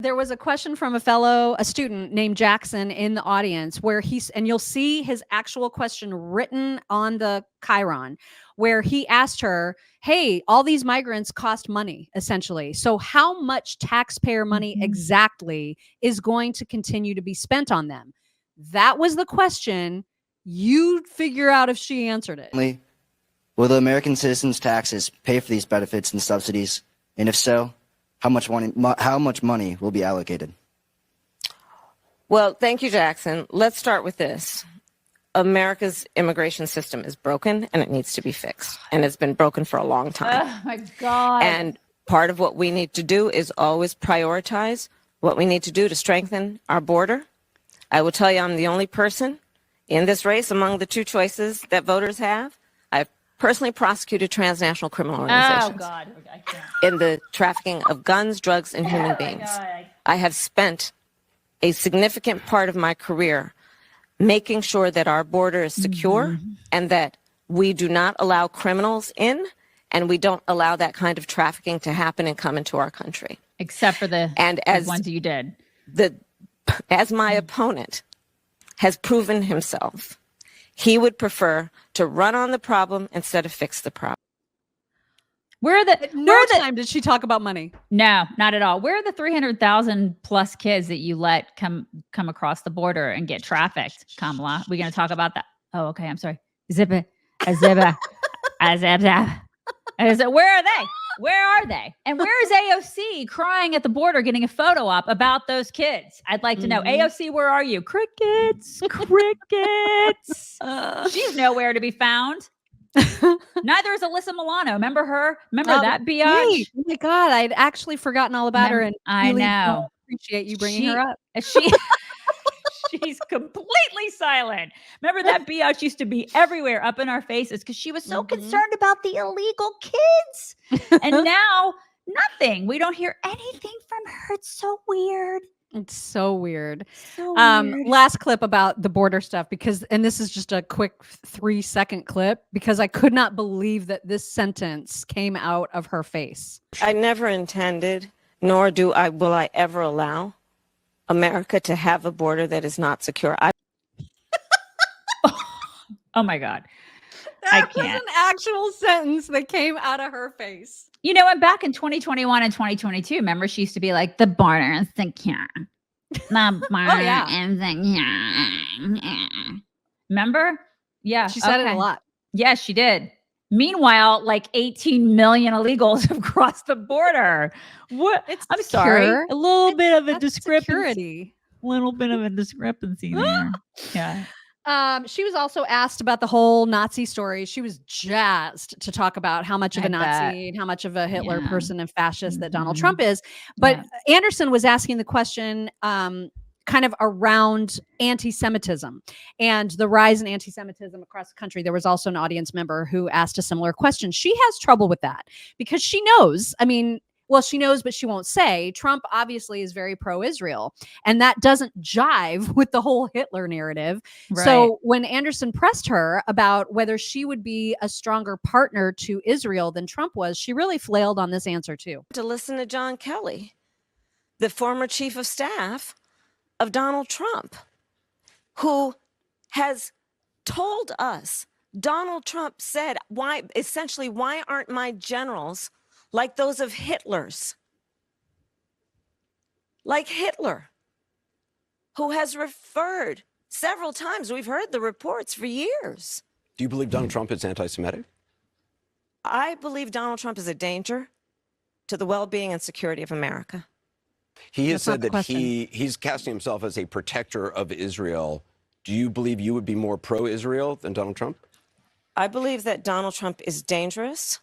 There was a question from a student named Jackson in the audience where and you'll see his actual question written on the chyron, where he asked her, hey, all these migrants cost money, essentially. So how much taxpayer money exactly is going to continue to be spent on them? That was the question. You figure out if she answered it. Will the American citizens' taxes pay for these benefits and subsidies? And if so, how much money will be allocated? Well, thank you, Jackson. Let's start with this. America's immigration system is broken and it needs to be fixed. And it's been broken for a long time. Oh, my God. And part of what we need to do is always prioritize what we need to do to strengthen our border. I will tell you, I'm the only person in this race among the two choices that voters have. I've personally prosecuted transnational criminal organizations. Oh, God. I can't. In the trafficking of guns, drugs, and human beings. I have spent a significant part of my career making sure that our border is secure and that we do not allow criminals in and we don't allow that kind of trafficking to happen and come into our country. Except for the ones you did. As my opponent has proven himself, he would prefer to run on the problem instead of fix the problem. No time did she talk about money. No, not at all. Where are the 300,000 plus kids that you let come across the border and get trafficked, Kamala? We're going to talk about that. Oh, okay. I'm sorry. Where are they? Where are they? And where is AOC crying at the border getting a photo op about those kids? I'd like to know. AOC, where are you? Crickets. She's nowhere to be found. Neither is Alyssa Milano. Remember her? Remember that biatch? Oh my God, I'd actually forgotten all about her. And I know. Appreciate you bringing her up. She's completely silent. Remember that biatch used to be everywhere up in our faces because she was so concerned about the illegal kids. And now nothing. We don't hear anything from her. It's so weird. It's so weird. Last clip about the border stuff, and this is just a quick 3-second clip because I could not believe that this sentence came out of her face. I never intended, nor will I ever allow America to have a border that is not secure. Oh my God. That was an actual sentence that came out of her face. You know, and back in 2021 and 2022, remember she used to be like, the border is secure. The border is secure. Remember? Yeah. She said it a lot. Yes, she did. Meanwhile, like 18 million illegals have crossed the border. What? I'm sorry. A little bit of a discrepancy. Little bit of a discrepancy there. Yeah. She was also asked about the whole Nazi story. She was jazzed to talk about how much of a Nazi and how much of a Hitler person and fascist that Donald Trump is. But Anderson was asking the question kind of around anti-Semitism and the rise in anti-Semitism across the country. There was also an audience member who asked a similar question. She has trouble with that because she knows, she knows, but she won't say. Trump obviously is very pro-Israel, and that doesn't jive with the whole Hitler narrative. Right. So when Anderson pressed her about whether she would be a stronger partner to Israel than Trump was, she really flailed on this answer too. To listen to John Kelly, the former chief of staff of Donald Trump, who has told us, Donald Trump said, why aren't my generals like those of Hitler's? Like Hitler, who has referred several times, we've heard the reports for years. Do you believe Donald Trump is anti-Semitic? I believe Donald Trump is a danger to the well-being and security of America. He has said that he's casting himself as a protector of Israel. Do you believe you would be more pro-Israel than Donald Trump? I believe that Donald Trump is dangerous.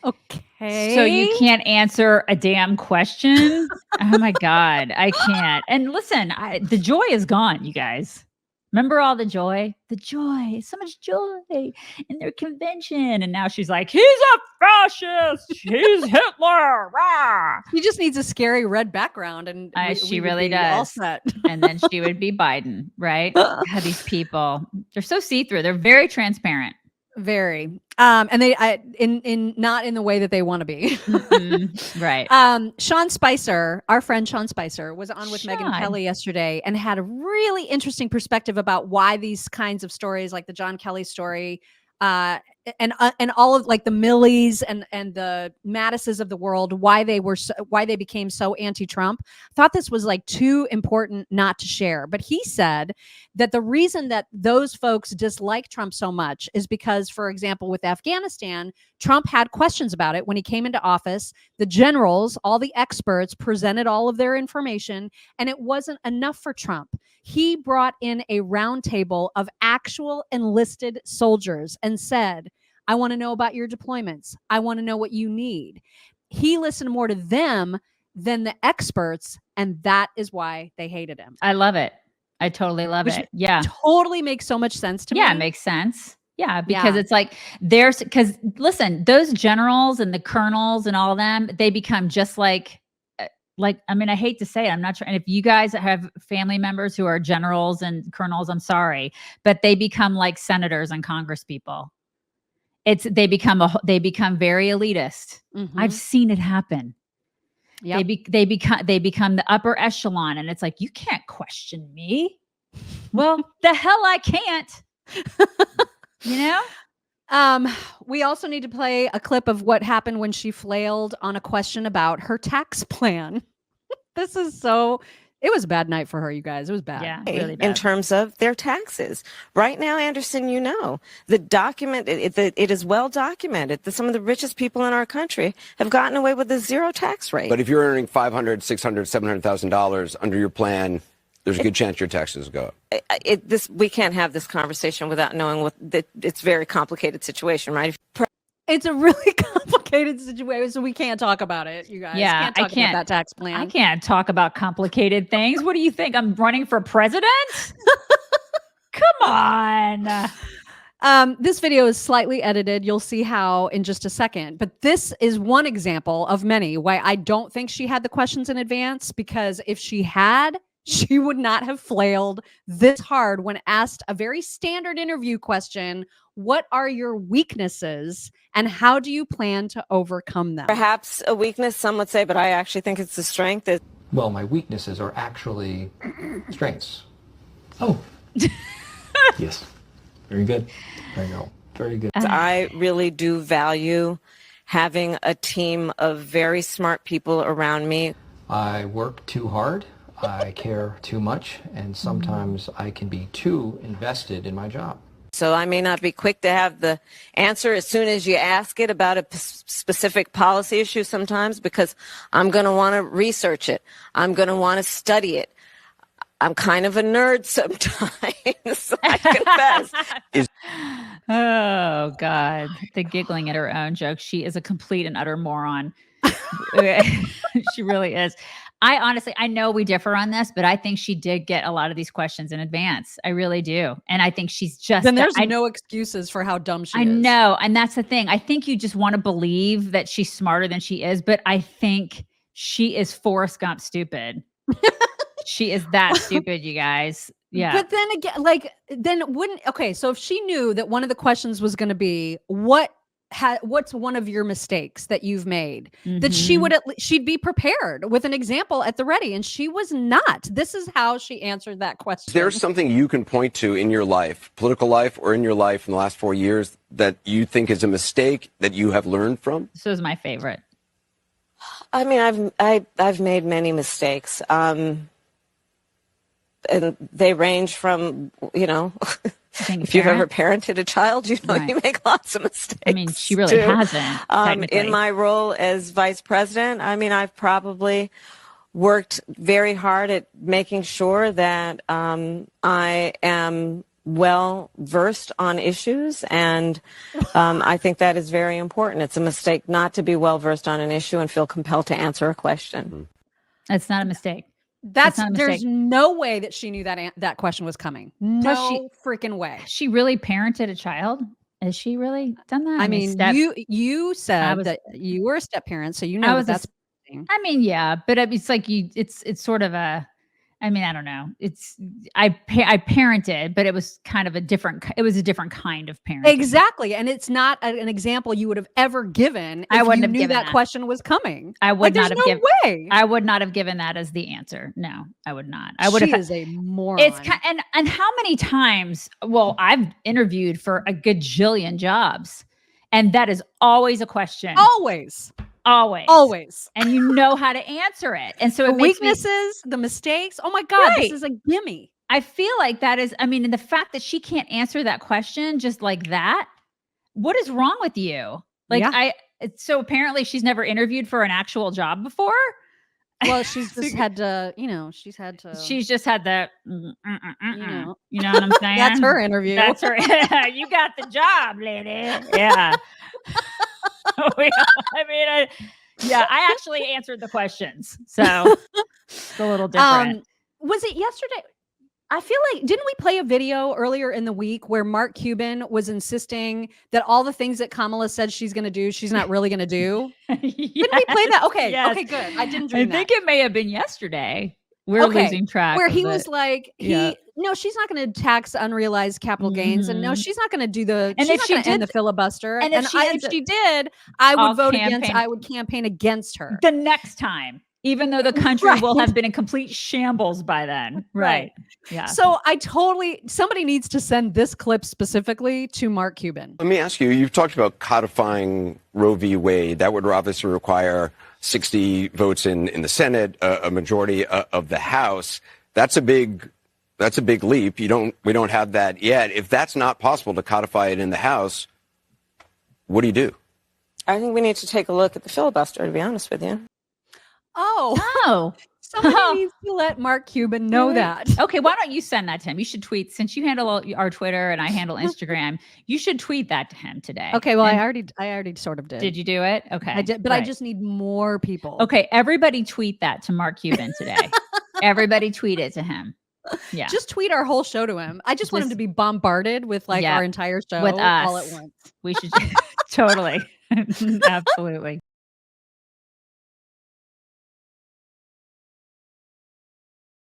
Okay. So you can't answer a damn question? Oh my God, I can't. And listen, the joy is gone, you guys. Remember all the joy? The joy, so much joy in their convention. And now she's like, he's a fascist. He's Hitler. Rah. He just needs a scary red background. And she really does. All set. And then she would be Biden, right? These people, they're so see-through. They're very transparent. Very. And in not in the way that they want to be. Right. Sean Spicer, our friend Sean Spicer, was on with Megyn Kelly yesterday and had a really interesting perspective about why these kinds of stories, like the John Kelly story, and all of like the Millies and the Mattises of the world, why they became so anti-Trump. Thought this was like too important not to share. But he said that the reason that those folks dislike Trump so much is because, for example, with Afghanistan, Trump had questions about it when he came into office. The generals, all the experts, presented all of their information, and it wasn't enough for Trump. He brought in a roundtable of actual enlisted soldiers and said, I want to know about your deployments. I want to know what you need. He listened more to them than the experts, and that is why they hated him. I love it. I totally love it. Yeah. Totally makes so much sense to me. Yeah, it makes sense. Yeah, because it's like because listen, those generals and the colonels and all of them, they become just like, I mean, I hate to say it. I'm not sure. And if you guys have family members who are generals and colonels, I'm sorry, but they become like senators and Congress people. They become very elitist. Mm-hmm. I've seen it happen. Yep. They become the upper echelon, and it's like, you can't question me. Well, the hell I can't. You know? We also need to play a clip of what happened when she flailed on a question about her tax plan. It was a bad night for her, you guys. It was bad. Yeah, really bad. In terms of their taxes. Right now, Anderson, the document, it is well documented that some of the richest people in our country have gotten away with a zero tax rate. But if you're earning $500,000, $600,000, $700,000 under your plan, there's a good chance your taxes go up. We can't have this conversation without knowing it's a very complicated situation, right? It's a really complicated situation, so we can't talk about it, you guys. Yeah, I can't about that tax plan. I can't talk about complicated things. What do you think? I'm running for president? Come on. This video is slightly edited. You'll see how in just a second. But this is one example of many why I don't think she had the questions in advance, because if she had, she would not have flailed this hard when asked a very standard interview question. What are your weaknesses and how do you plan to overcome them? Perhaps a weakness, some would say, but I actually think it's a strength. Well, my weaknesses are actually strengths. Oh. Yes. Very good. There you go. Very good. I really do value having a team of very smart people around me. I work too hard. I care too much, and sometimes I can be too invested in my job. So I may not be quick to have the answer as soon as you ask it about a specific policy issue sometimes, because I'm going to want to research it. I'm going to want to study it. I'm kind of a nerd sometimes, I confess. Oh, God. The giggling at her own jokes. She is a complete and utter moron. She really is. I know we differ on this, but I think she did get a lot of these questions in advance. I really do. And I think she's just... Then there's no excuses for how dumb she is. I know. And that's the thing. I think you just want to believe that she's smarter than she is, but I think she is Forrest Gump stupid. She is that stupid, you guys. Yeah. But then again, so if she knew that one of the questions was going to be, what's one of your mistakes that you've made, that she'd be prepared with an example at the ready, and she was not. This is how she answered that question. There's something you can point to in your life, political life, or in your life in the last 4 years that you think is a mistake that you have learned from? This was my favorite. I mean, I've made many mistakes. And they range from, if you've ever parented a child, you make lots of mistakes. I mean, she really hasn't. In my role as vice president, I mean, I've probably worked very hard at making sure that I am well versed on issues, and I think that is very important. It's a mistake not to be well versed on an issue and feel compelled to answer a question. That's not a mistake. There's no way that she knew that question was coming. No freaking way. She really parented a child? Has she really done that? I mean, you said that you were a step parent, so you know that's. I mean, yeah, but it's like it's sort of I mean, I don't know. I parented, but it was kind of a different kind of parenting. Exactly. And it's not an example you would have ever given if you knew that question was coming. I would not have given way. I would not have given that as the answer. No, I would not. I would She have. is a moron. It's and how many times? Well, I've interviewed for a gajillion jobs, and that is always a question. Always. And you know how to answer it. And so the weaknesses, the mistakes. Oh my God, this is a gimme. I feel like that is, I mean, and the fact that she can't answer that question just like that, what is wrong with you? Like so apparently she's never interviewed for an actual job before. Well, she's just had to, she's just had the, you know what I'm saying? That's her interview. That's her. You got the job, lady. Yeah. I actually answered the questions. So it's a little different. Was it yesterday? I feel like, didn't we play a video earlier in the week where Mark Cuban was insisting that all the things that Kamala said she's going to do, she's not really going to do? Didn't we play that? Okay. Yes. Okay, good. I didn't dream I think it may have been yesterday. We're losing track. Where he was like, no, she's not going to tax unrealized capital gains. And no, she's not going to do she's not going to end the filibuster. And if she did, I would vote against, I would campaign against her. The next time. Even though the country will have been in complete shambles by then. Right. Yeah. So somebody needs to send this clip specifically to Mark Cuban. Let me ask you, you've talked about codifying Roe v. Wade. That would obviously require 60 votes in the Senate, a majority of the House. That's a big leap. We don't have that yet. If that's not possible to codify it in the House, what do you do? I think we need to take a look at the filibuster, to be honest with you. Somebody needs to let Mark Cuban know that. Okay, why don't you send that to him? You should tweet, since you handle our Twitter and I handle Instagram, you should tweet that to him today. Okay, well, I already sort of did. Did you do it? Okay. I did, but I just need more people. Okay, everybody tweet that to Mark Cuban today. Everybody tweet it to him. Yeah. Just tweet our whole show to him. I just want him to be bombarded with our entire show with us all at once. We should totally. Absolutely.